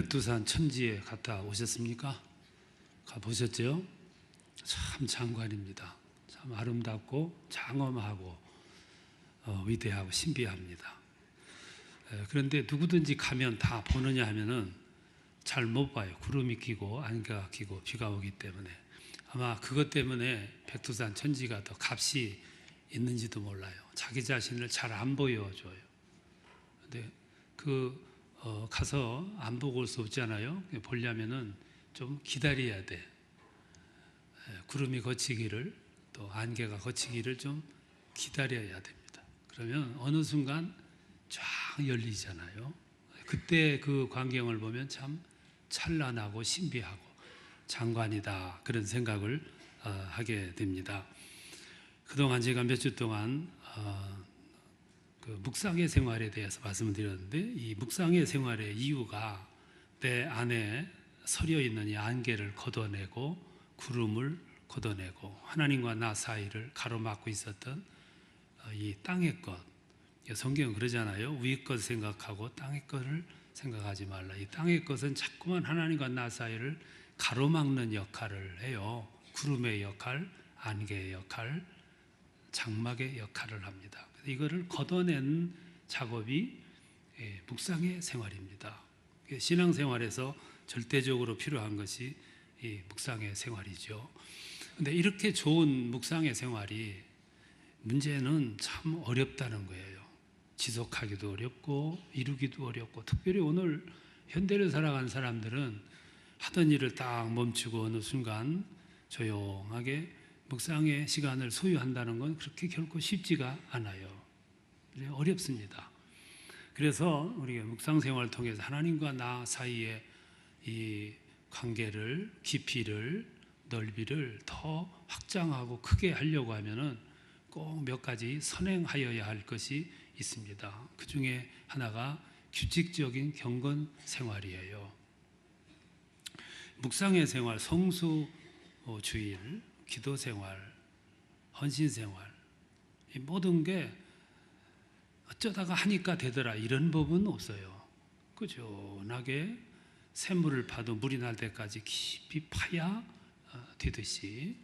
백두산 천지에 갔다 오셨습니까? 가보셨죠? 참 장관입니다. 참 아름답고 장엄하고 위대하고 신비합니다. 그런데 누구든지 가면 다 보느냐 하면은 잘 못 봐요. 구름이 끼고 안개가 끼고 비가 오기 때문에. 아마 그것 때문에 백두산 천지가 더 값이 있는지도 몰라요. 자기 자신을 잘 안 보여줘요. 근데 가서 안 보고 올 수 없잖아요. 보려면은 좀 기다려야 돼. 구름이 거치기를 또 안개가 거치기를 좀 기다려야 됩니다. 그러면 어느 순간 쫙 열리잖아요. 그때 그 광경을 보면 참 찬란하고 신비하고 장관이다, 그런 생각을 하게 됩니다. 그동안 제가 몇 주 동안 그 묵상의 생활에 대해서 말씀을 드렸는데, 이 묵상의 생활의 이유가 내 안에 서려 있는 이 안개를 걷어내고 구름을 걷어내고 하나님과 나 사이를 가로막고 있었던 이 땅의 것. 성경은 그러잖아요. 위의 것 생각하고 땅의 것을 생각하지 말라. 이 땅의 것은 자꾸만 하나님과 나 사이를 가로막는 역할을 해요. 구름의 역할, 안개의 역할, 장막의 역할을 합니다. 이거를 걷어내는 작업이 묵상의 생활입니다. 신앙생활에서 절대적으로 필요한 것이 이 묵상의 생활이죠. 그런데 이렇게 좋은 묵상의 생활이 문제는 참 어렵다는 거예요. 지속하기도 어렵고 이루기도 어렵고, 특별히 오늘 현대를 살아가는 사람들은 하던 일을 딱 멈추고 어느 순간 조용하게 묵상의 시간을 소유한다는 건 그렇게 결코 쉽지가 않아요. 어렵습니다. 그래서 우리가 묵상 생활을 통해서 하나님과 나 사이의 이 관계를, 깊이를, 넓이를 더 확장하고 크게 하려고 하면은 꼭 몇 가지 선행하여야 할 것이 있습니다. 그 중에 하나가 규칙적인 경건 생활이에요. 묵상의 생활, 성수주일, 기도 생활, 헌신 생활, 이 모든 게 어쩌다가 하니까 되더라, 이런 법은 없어요. 꾸준하게 샘물을 파도 물이 날 때까지 깊이 파야 되듯이,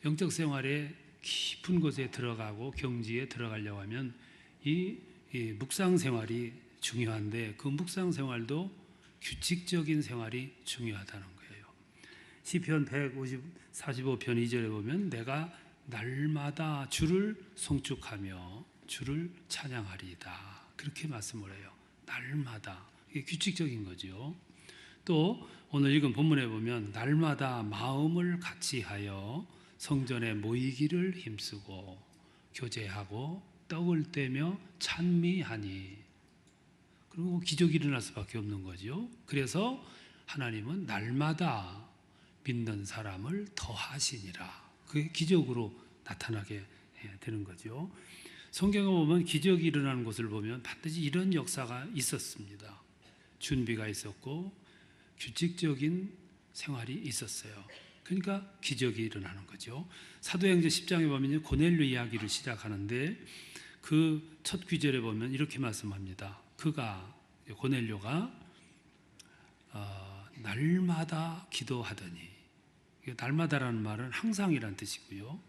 영적 생활에 깊은 곳에 들어가고 경지에 들어가려고 하면 이 묵상 생활이 중요한데, 그 묵상 생활도 규칙적인 생활이 중요하다는 거예요. 시편 145편 2절에 보면 내가 날마다 주를 송축하며 주를 찬양하리이다, 그렇게 말씀을 해요. 날마다. 이게 규칙적인 거죠. 또 오늘 읽은 본문에 보면 날마다 마음을 같이하여 성전에 모이기를 힘쓰고 교제하고 떡을 떼며 찬미하니, 그리고 기적이 일어날 수밖에 없는 거죠. 그래서 하나님은 날마다 믿는 사람을 더하시니라, 그게 기적으로 나타나게 되는 거죠. 성경에 보면 기적이 일어나는 곳을 보면 반드시 이런 역사가 있었습니다. 준비가 있었고 규칙적인 생활이 있었어요. 그러니까 기적이 일어나는 거죠. 사도행전 10장에 보면 고넬료 이야기를 시작하는데, 그 첫 구절에 보면 이렇게 말씀합니다. 고넬료가 날마다 기도하더니, 날마다라는 말은 항상이라는 뜻이고요.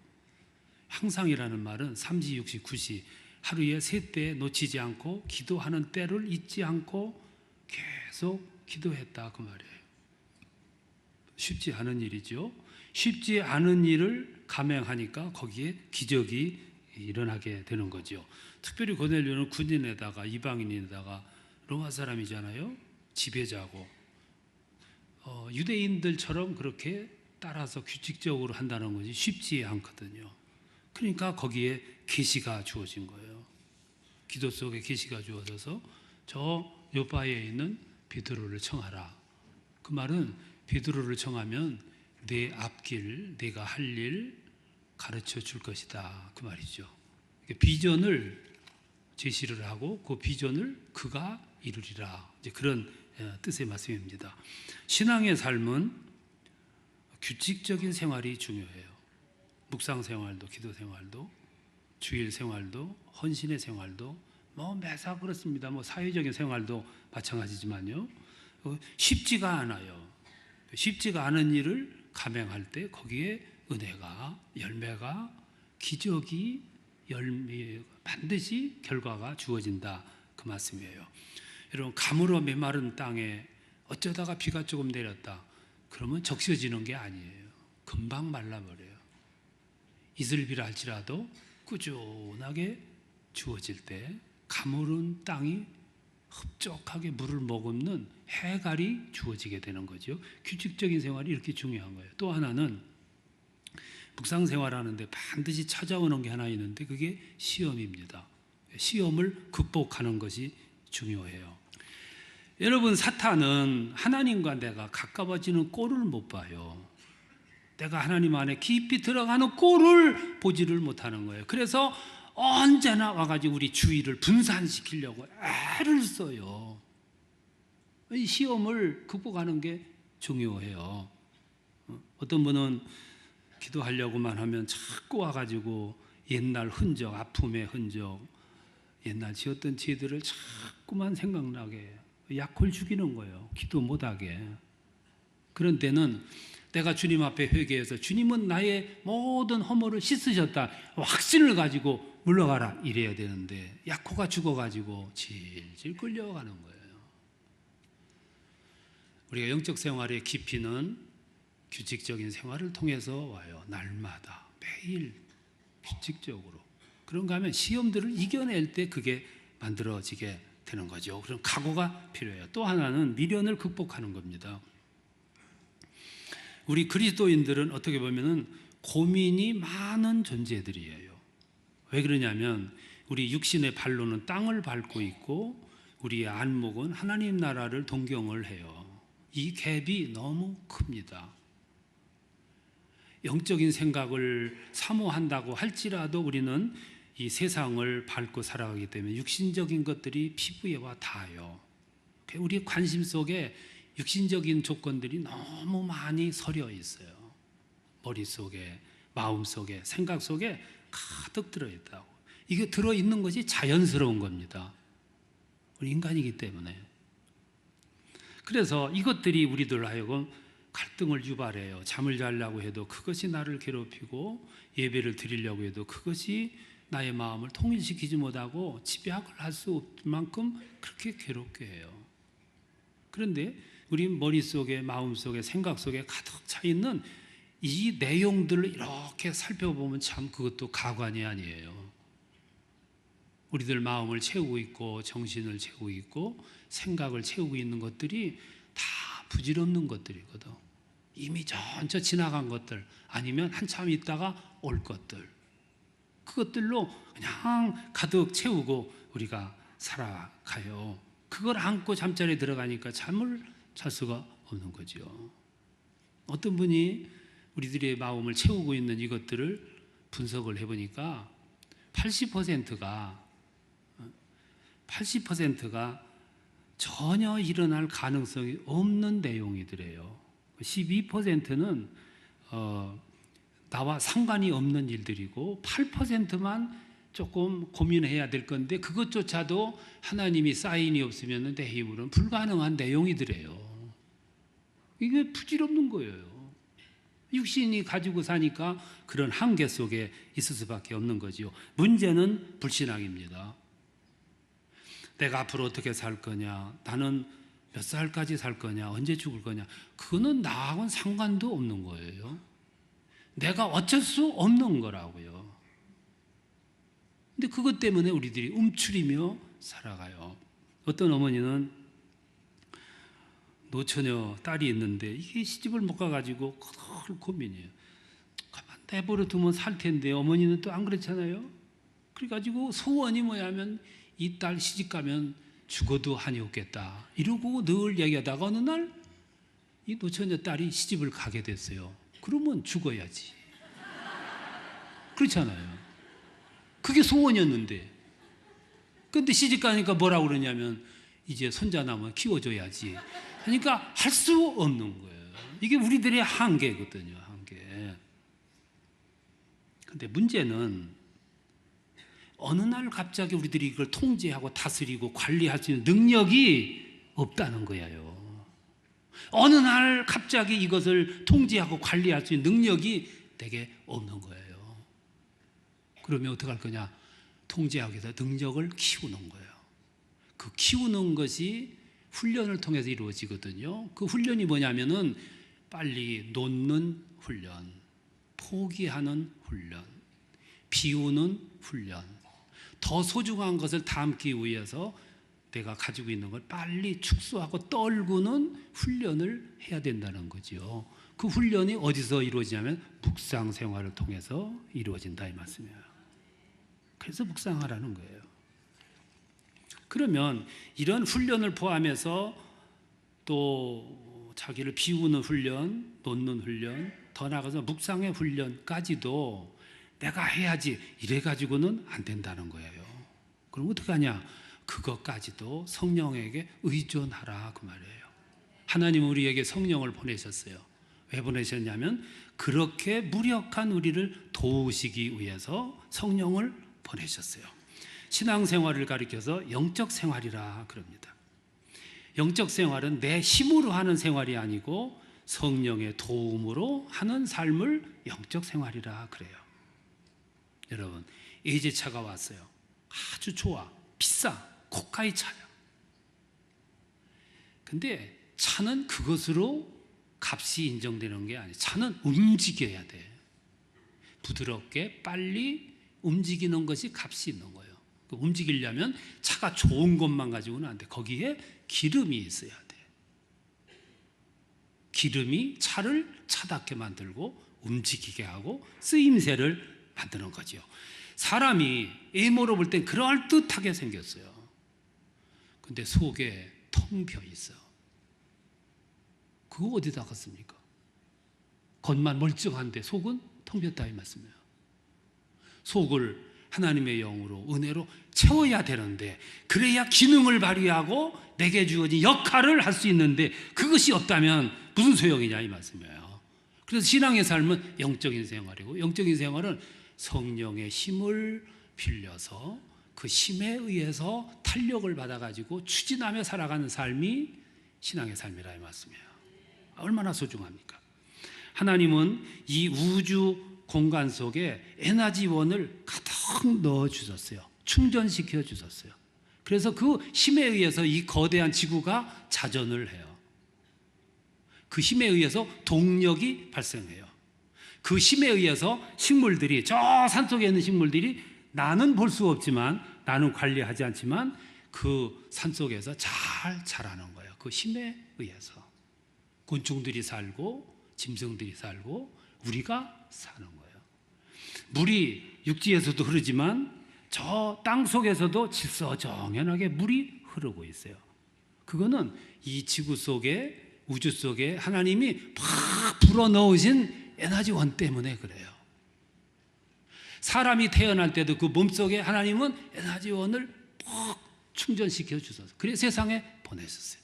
항상이라는 말은 삼시 육시 구시, 하루에 세 때 놓치지 않고 기도하는 때를 잊지 않고 계속 기도했다, 그 말이에요. 쉽지 않은 일이죠. 쉽지 않은 일을 감행하니까 거기에 기적이 일어나게 되는 거죠. 특별히 고넬료는 군인에다가 이방인에다가 로마 사람이잖아요. 지배자고, 유대인들처럼 그렇게 따라서 규칙적으로 한다는 것이 쉽지 않거든요. 그러니까 거기에 계시가 주어진 거예요. 기도 속에 계시가 주어져서 저 요바에 있는 베드로를 청하라. 그 말은 베드로를 청하면 내 앞길, 내가 할 일 가르쳐 줄 것이다, 그 말이죠. 비전을 제시를 하고 그 비전을 그가 이루리라, 이제 그런 뜻의 말씀입니다. 신앙의 삶은 규칙적인 생활이 중요해요. 묵상 생활도, 기도 생활도, 주일 생활도, 헌신의 생활도, 매사 그렇습니다. 사회적인 생활도 마찬가지지만요. 쉽지가 않아요. 쉽지가 않은 일을 감행할 때 거기에 은혜가, 열매가, 기적이, 반드시 결과가 주어진다, 그 말씀이에요. 여러분, 가물어 메마른 땅에 어쩌다가 비가 조금 내렸다 그러면 적셔지는 게 아니에요. 금방 말라버려요. 이슬비라 할지라도 꾸준하게 주어질 때 가물은 땅이 흡족하게 물을 머금는 해갈이 주어지게 되는 거죠. 규칙적인 생활이 이렇게 중요한 거예요. 또 하나는 묵상생활하는데 반드시 찾아오는 게 하나 있는데 그게 시험입니다. 시험을 극복하는 것이 중요해요. 여러분, 사탄은 하나님과 내가 가까워지는 꼴을 못 봐요. 내가 하나님 안에 깊이 들어가는 꼴을 보지를 못하는 거예요. 그래서 언제나 와가지고 우리 주의를 분산시키려고 애를 써요. 이 시험을 극복하는 게 중요해요. 어떤 분은 기도하려고만 하면 자꾸 와가지고 옛날 흔적, 아픔의 흔적, 옛날 지었던 죄들을 자꾸만 생각나게 약골 죽이는 거예요. 기도 못하게. 그런 때는 내가 주님 앞에 회개해서 주님은 나의 모든 허물을 씻으셨다, 확신을 가지고 물러가라 이래야 되는데 약호가 죽어가지고 질질 끌려가는 거예요. 우리가 영적 생활의 깊이는 규칙적인 생활을 통해서 와요. 날마다 매일 규칙적으로. 그런가 하면 시험들을 이겨낼 때 그게 만들어지게 되는 거죠. 그럼 각오가 필요해요. 또 하나는 미련을 극복하는 겁니다. 우리 그리스도인들은 어떻게 보면은 고민이 많은 존재들이에요. 왜 그러냐면 우리 육신의 발로는 땅을 밟고 있고 우리의 안목은 하나님 나라를 동경을 해요. 이 갭이 너무 큽니다. 영적인 생각을 사모한다고 할지라도 우리는 이 세상을 밟고 살아가기 때문에 육신적인 것들이 피부에 와 닿아요. 우리 관심 속에 육신적인 조건들이 너무 많이 서려 있어요. 머릿속에, 마음속에, 생각 속에 가득 들어있다고. 이게 들어있는 것이 자연스러운 겁니다. 우리 인간이기 때문에. 그래서 이것들이 우리들 하여금 갈등을 유발해요. 잠을 자려고 해도 그것이 나를 괴롭히고 예배를 드리려고 해도 그것이 나의 마음을 통일시키지 못하고 집약을 할 수 없을 만큼 그렇게 괴롭게 해요. 그런데 우리 머릿속에, 마음속에, 생각 속에 가득 차 있는 이 내용들을 이렇게 살펴보면 참 그것도 가관이 아니에요. 우리들 마음을 채우고 있고 정신을 채우고 있고 생각을 채우고 있는 것들이 다 부질없는 것들이거든. 이미 전혀 지나간 것들, 아니면 한참 있다가 올 것들, 그것들로 그냥 가득 채우고 우리가 살아가요. 그걸 안고 잠자리에 들어가니까 잠을 잘 수가 없는 거죠. 어떤 분이 우리들의 마음을 채우고 있는 이것들을 분석을 해보니까 80%가 전혀 일어날 가능성이 없는 내용이더래요. 12%는 나와 상관이 없는 일들이고 8%만 조금 고민해야 될 건데 그것조차도 하나님이 사인이 없으면 내 힘으로는 불가능한 내용이더래요. 이게 부질없는 거예요. 육신이 가지고 사니까 그런 한계 속에 있을 수밖에 없는 거지요. 문제는 불신앙입니다. 내가 앞으로 어떻게 살 거냐, 나는 몇 살까지 살 거냐, 언제 죽을 거냐, 그거는 나하고는 상관도 없는 거예요. 내가 어쩔 수 없는 거라고요. 근데 그것 때문에 우리들이 움츠리며 살아가요. 어떤 어머니는 노처녀 딸이 있는데 이게 시집을 못 가가지고 큰 고민이에요. 가만 내버려 두면 살 텐데 어머니는 또 안 그렇잖아요. 그래가지고 소원이 뭐냐면 이 딸 시집 가면 죽어도 한이 없겠다 이러고 늘 얘기하다가 어느 날 이 노처녀 딸이 시집을 가게 됐어요. 그러면 죽어야지. 그렇잖아요. 그게 소원이었는데. 근데 시집 가니까 뭐라고 그러냐면 이제 손자 나면 키워줘야지. 그러니까 할 수 없는 거예요. 이게 우리들의 한계거든요. 한계. 근데 문제는 어느 날 갑자기 우리들이 이걸 통제하고 다스리고 관리할 수 있는 능력이 없다는 거예요. 어느 날 갑자기 이것을 통제하고 관리할 수 있는 능력이 내게 없는 거예요. 그러면 어떡할 거냐? 통제하기 위해서 능력을 키우는 거예요. 그 키우는 것이 훈련을 통해서 이루어지거든요. 그 훈련이 뭐냐면은 빨리 놓는 훈련, 포기하는 훈련, 비우는 훈련, 더 소중한 것을 담기 위해서 내가 가지고 있는 걸 빨리 축소하고 떨구는 훈련을 해야 된다는 거죠. 그 훈련이 어디서 이루어지냐면 묵상 생활을 통해서 이루어진다 이 말씀이에요. 그래서 묵상하라는 거예요. 그러면 이런 훈련을 포함해서 또 자기를 비우는 훈련, 놓는 훈련, 더 나아가서 묵상의 훈련까지도 내가 해야지 이래 가지고는 안 된다는 거예요. 그럼 어떻게 하냐? 그것까지도 성령에게 의존하라 그 말이에요. 하나님은 우리에게 성령을 보내셨어요. 왜 보내셨냐면 그렇게 무력한 우리를 도우시기 위해서 성령을 보내셨어요. 신앙생활을 가리켜서 영적 생활이라 그럽니다. 영적 생활은 내 힘으로 하는 생활이 아니고 성령의 도움으로 하는 삶을 영적 생활이라 그래요. 여러분, 예제차가 왔어요. 아주 좋아, 비싸, 고가의 차야. 근데 차는 그것으로 값이 인정되는 게 아니에요. 차는 움직여야 돼. 부드럽게 빨리 움직이는 것이 값이 있는 거예요. 움직이려면 차가 좋은 것만 가지고는 안 돼. 거기에 기름이 있어야 돼. 기름이 차를 차답게 만들고 움직이게 하고 쓰임새를 만드는 거죠. 사람이 외모로 볼 땐 그럴듯하게 생겼어요. 근데 속에 텅 비어 있어. 그거 어디다 갔습니까? 겉만 멀쩡한데 속은 텅 비었다 이 말씀이에요. 속을 하나님의 영으로 은혜로 채워야 되는데 그래야 기능을 발휘하고 내게 주어진 역할을 할 수 있는데 그것이 없다면 무슨 소용이냐 이 말씀이에요. 그래서 신앙의 삶은 영적인 생활이고 영적인 생활은 성령의 힘을 빌려서 그 힘에 의해서 탄력을 받아가지고 추진하며 살아가는 삶이 신앙의 삶이라 이 말씀이에요. 얼마나 소중합니까? 하나님은 이 우주 공간 속에 에너지원을 가득 넣어 주셨어요. 충전시켜 주셨어요. 그래서 그 힘에 의해서 이 거대한 지구가 자전을 해요. 그 힘에 의해서 동력이 발생해요. 그 힘에 의해서 식물들이, 저 산속에 있는 식물들이 나는 볼 수 없지만, 나는 관리하지 않지만 그 산속에서 잘 자라는 거예요. 그 힘에 의해서 곤충들이 살고 짐승들이 살고 우리가 사는 거예요. 물이 육지에서도 흐르지만 저 땅 속에서도 질서정연하게 물이 흐르고 있어요. 그거는 이 지구 속에, 우주 속에 하나님이 팍 불어넣으신 에너지원 때문에 그래요. 사람이 태어날 때도 그 몸속에 하나님은 에너지원을 팍 충전시켜 주셔서 그래서 세상에 보내셨어요.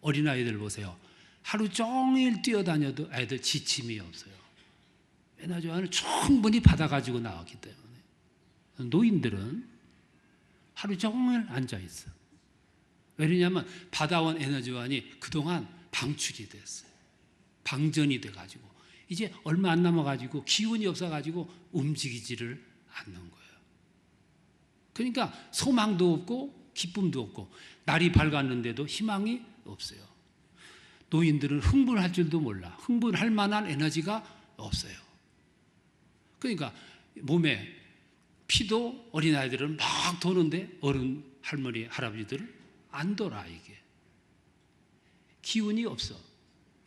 어린아이들 보세요. 하루 종일 뛰어다녀도 아이들 지침이 없어요. 에너지원을 충분히 받아가지고 나왔기 때문에. 노인들은 하루 종일 앉아있어. 왜냐하면 받아온 에너지원이 그동안 방출이 됐어요. 방전이 돼가지고 이제 얼마 안 남아가지고 기운이 없어가지고 움직이지를 않는 거예요. 그러니까 소망도 없고 기쁨도 없고 날이 밝았는데도 희망이 없어요. 노인들은 흥분할 줄도 몰라. 흥분할 만한 에너지가 없어요. 그러니까 몸에 피도 어린아이들은 막 도는데 어른, 할머니, 할아버지들은 안 돌아 이게. 기운이 없어.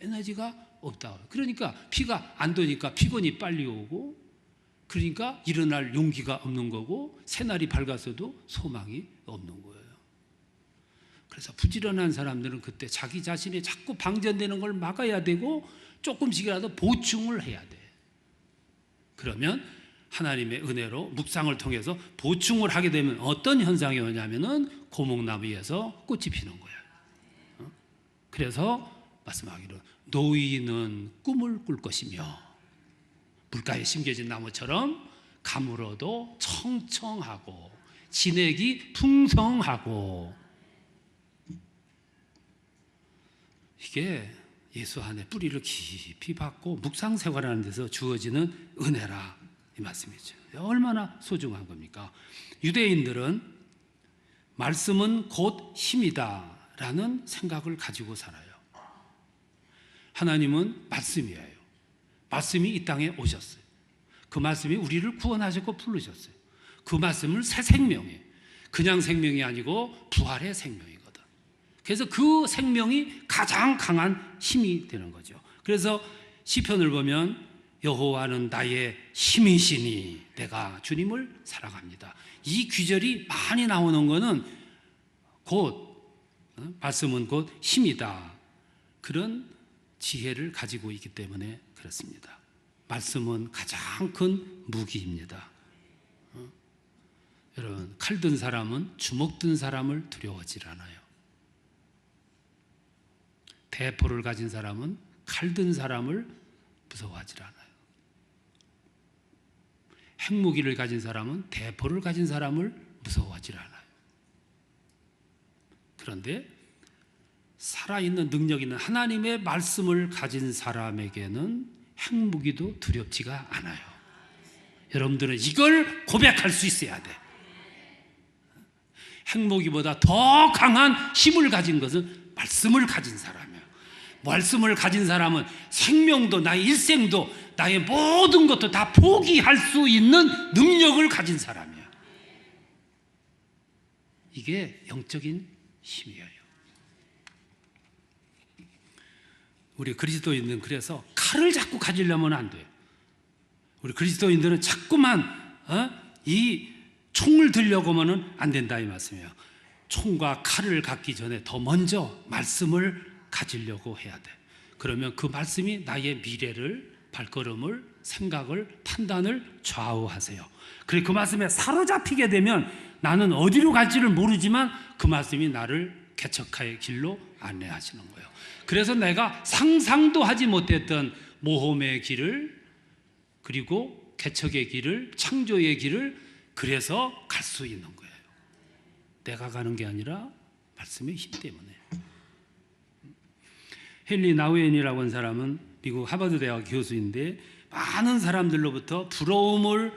에너지가 없다. 그러니까 피가 안 도니까 피곤이 빨리 오고 그러니까 일어날 용기가 없는 거고 새날이 밝았어도 소망이 없는 거예요. 그래서 부지런한 사람들은 그때 자기 자신이 자꾸 방전되는 걸 막아야 되고 조금씩이라도 보충을 해야 돼. 그러면 하나님의 은혜로 묵상을 통해서 보충을 하게 되면 어떤 현상이 오냐면은 고목나무 위에서 꽃이 피는 거야. 그래서 말씀하기로 노인은 꿈을 꿀 것이며 물가에 심겨진 나무처럼 가물어도 청청하고 진액이 풍성하고 이게 예수 안에 뿌리를 깊이 박고 묵상 생활하는 데서 주어지는 은혜라 이 말씀이죠. 얼마나 소중한 겁니까? 유대인들은 말씀은 곧 힘이다 라는 생각을 가지고 살아요. 하나님은 말씀이에요. 말씀이 이 땅에 오셨어요. 그 말씀이 우리를 구원하셨고 부르셨어요. 그 말씀을 새 생명이에요. 그냥 생명이 아니고 부활의 생명이거든. 그래서 그 생명이 가장 강한 힘이 되는 거죠. 그래서 시편을 보면 여호와는 나의 힘이시니 내가 주님을 사랑합니다. 이 귀절이 많이 나오는 것은 곧 말씀은 곧 힘이다. 그런 지혜를 가지고 있기 때문에 그렇습니다. 말씀은 가장 큰 무기입니다. 여러분, 칼 든 사람은 주먹 든 사람을 두려워하지 않아요. 대포를 가진 사람은 칼 든 사람을 무서워하지 않아요. 핵무기를 가진 사람은 대포를 가진 사람을 무서워하지 않아요. 그런데 살아있는 능력 있는 하나님의 말씀을 가진 사람에게는 핵무기도 두렵지가 않아요. 여러분들은 이걸 고백할 수 있어야 돼. 핵무기보다 더 강한 힘을 가진 것은 말씀을 가진 사람이에요. 말씀을 가진 사람은 생명도 나의 일생도 나의 모든 것도 다 포기할 수 있는 능력을 가진 사람이에요. 이게 영적인 힘이에요. 우리 그리스도인들은 그래서 칼을 자꾸 가지려면 안 돼요. 우리 그리스도인들은 자꾸만 이 총을 들려고 하면 안 된다 이 말씀이에요. 총과 칼을 갖기 전에 더 먼저 말씀을 가지려고 해야 돼. 그러면 그 말씀이 나의 미래를, 발걸음을, 생각을, 판단을 좌우하세요. 그래 그 말씀에 사로잡히게 되면 나는 어디로 갈지를 모르지만 그 말씀이 나를 개척의 길로 안내하시는 거예요. 그래서 내가 상상도 하지 못했던 모험의 길을, 그리고 개척의 길을, 창조의 길을 그래서 갈 수 있는 거예요. 내가 가는 게 아니라 말씀의 힘 때문에. 헨리 나우엔이라고 하는 사람은 미국 하버드 대학 교수인데 많은 사람들로부터 부러움을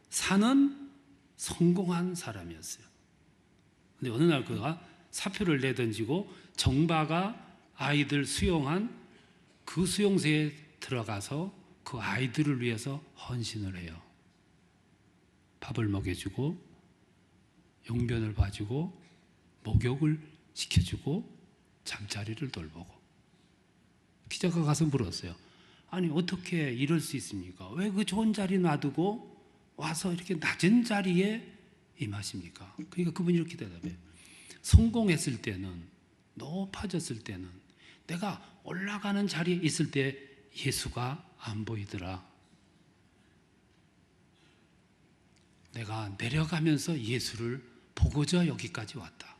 사는 성공한 사람이었어요. 근데 어느 날 그가 사표를 내던지고 정바가 아이들 수용한 그 수용소에 들어가서 그 아이들을 위해서 헌신을 해요. 밥을 먹여주고 용변을 봐주고 목욕을 시켜주고 잠자리를 돌보고. 기자가 가서 물었어요. 아니 어떻게 이럴 수 있습니까? 왜 그 좋은 자리 놔두고 와서 이렇게 낮은 자리에 임하십니까? 그러니까 그분이 이렇게 대답해요. 성공했을 때는, 높아졌을 때는, 내가 올라가는 자리에 있을 때 예수가 안 보이더라. 내가 내려가면서 예수를 보고자 여기까지 왔다.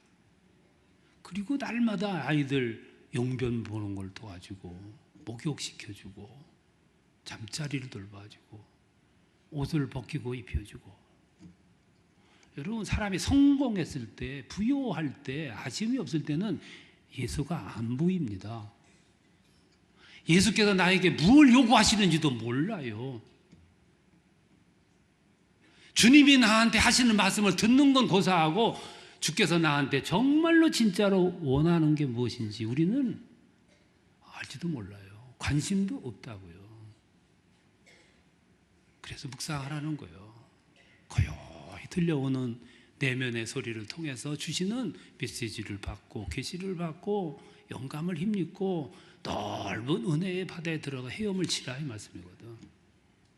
그리고 날마다 아이들 용변 보는 걸 도와주고 목욕시켜주고 잠자리를 돌봐주고 옷을 벗기고 입혀주고. 여러분, 사람이 성공했을 때, 부유할 때, 아쉬움이 없을 때는 예수가 안 보입니다. 예수께서 나에게 무엇을 요구하시는지도 몰라요. 주님이 나한테 하시는 말씀을 듣는 건 고사하고 주께서 나한테 정말로 진짜로 원하는 게 무엇인지 우리는 알지도 몰라요. 관심도 없다고요. 그래서 묵상하라는 거예요. 고요히 들려오는 내면의 소리를 통해서 주시는 메시지를 받고 계시를 받고 영감을 힘입고 넓은 은혜의 바다에 들어가 헤엄을 치라 이 말씀이거든.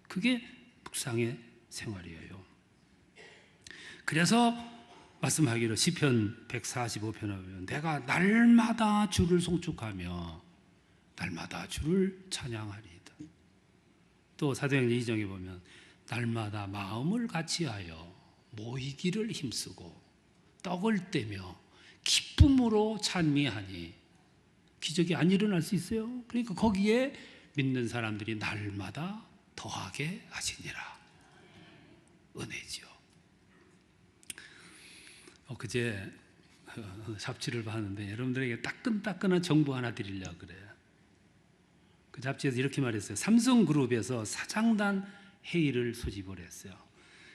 그게 묵상의 생활이에요. 그래서 말씀하기로 시편 145편에 보면 내가 날마다 주를 송축하며 날마다 주를 찬양하리이다. 또 사도행전 2장에 보면 날마다 마음을 같이하여 모이기를 힘쓰고 떡을 떼며 기쁨으로 찬미하니. 기적이 안 일어날 수 있어요. 그러니까 거기에 믿는 사람들이 날마다 더하게 하시니라. 은혜지요. 그제 잡지를 봤는데 여러분들에게 따끈따끈한 정보 하나 드리려고 그래요. 그 잡지에서 이렇게 말했어요. 삼성그룹에서 사장단 회의를 소집을 했어요.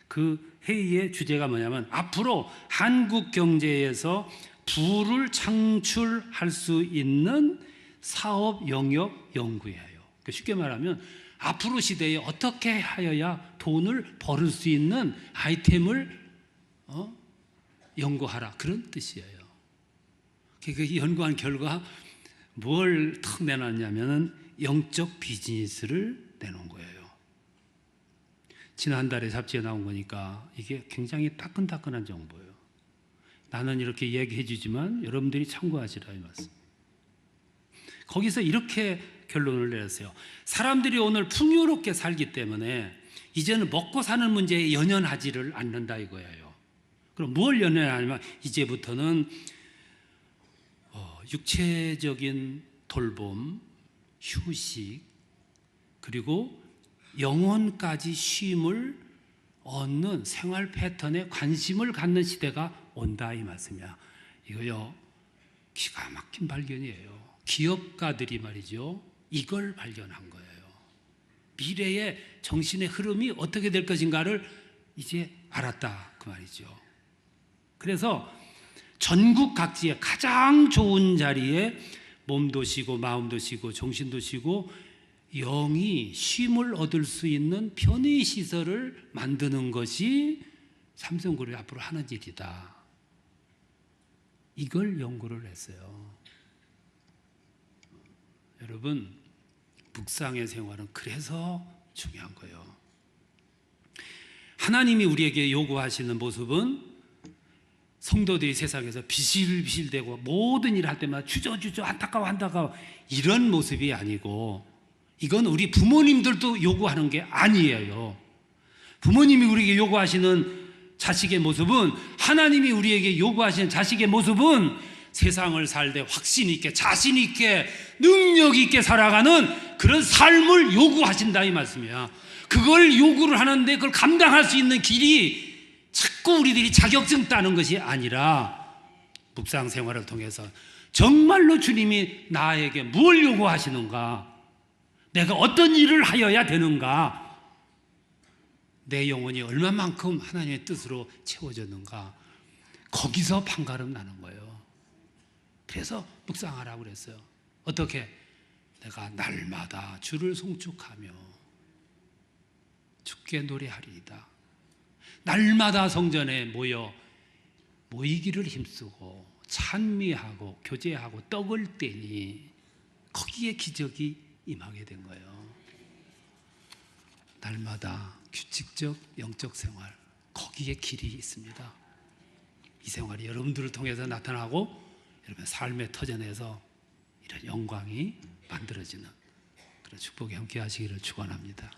그 회의의 주제가 뭐냐면 앞으로 한국 경제에서 부를 창출할 수 있는 사업 영역 연구예요. 쉽게 말하면 앞으로 시대에 어떻게 하여야 돈을 벌을 수 있는 아이템을 연구하라, 그런 뜻이에요. 그 연구한 결과 뭘 탁 내놨냐면은 영적 비즈니스를 내놓은 거예요. 지난달에 잡지에 나온 거니까 이게 굉장히 따끈따끈한 정보예요. 나는 이렇게 얘기해 주지만 여러분들이 참고하시라 이 말씀. 거기서 이렇게 결론을 내렸어요. 사람들이 오늘 풍요롭게 살기 때문에 이제는 먹고 사는 문제에 연연하지를 않는다 이거예요. 그럼 뭘 연연하냐면 이제부터는 육체적인 돌봄, 휴식, 그리고 영혼까지 쉼을 얻는 생활 패턴에 관심을 갖는 시대가 온다 이 말씀이야. 이거요, 기가 막힌 발견이에요. 기업가들이 말이죠, 이걸 발견한 거예요. 미래의 정신의 흐름이 어떻게 될 것인가를 이제 알았다 그 말이죠. 그래서 전국 각지에 가장 좋은 자리에 몸도 쉬고 마음도 쉬고 정신도 쉬고 영이 쉼을 얻을 수 있는 편의 시설을 만드는 것이 삼성그룹이 앞으로 하는 일이다. 이걸 연구를 했어요. 여러분, 묵상의 생활은 그래서 중요한 거예요. 하나님이 우리에게 요구하시는 모습은 성도들이 세상에서 비실비실대고 모든 일을 할 때마다 주저주저 안타까워 이런 모습이 아니고, 이건 우리 부모님들도 요구하는 게 아니에요. 부모님이 우리에게 요구하시는 자식의 모습은, 하나님이 우리에게 요구하시는 자식의 모습은 세상을 살되 확신 있게 자신 있게 능력 있게 살아가는 그런 삶을 요구하신다 이 말씀이야. 그걸 요구를 하는데 그걸 감당할 수 있는 길이 자꾸 우리들이 자격증 따는 것이 아니라 묵상 생활을 통해서 정말로 주님이 나에게 뭘 요구하시는가, 내가 어떤 일을 하여야 되는가, 내 영혼이 얼마만큼 하나님의 뜻으로 채워졌는가, 거기서 판가름 나는 거예요. 그래서 묵상하라고 그랬어요. 어떻게? 내가 날마다 주를 송축하며 주께 노래하리이다. 날마다 성전에 모이기를 힘쓰고 찬미하고 교제하고 떡을 떼니 거기에 기적이 임하게 된 거예요. 날마다 규칙적 영적 생활, 거기에 길이 있습니다. 이 생활이 여러분들을 통해서 나타나고 여러분 삶의 터전에서 이런 영광이 만들어지는 그런 축복이 함께 하시기를 축원합니다.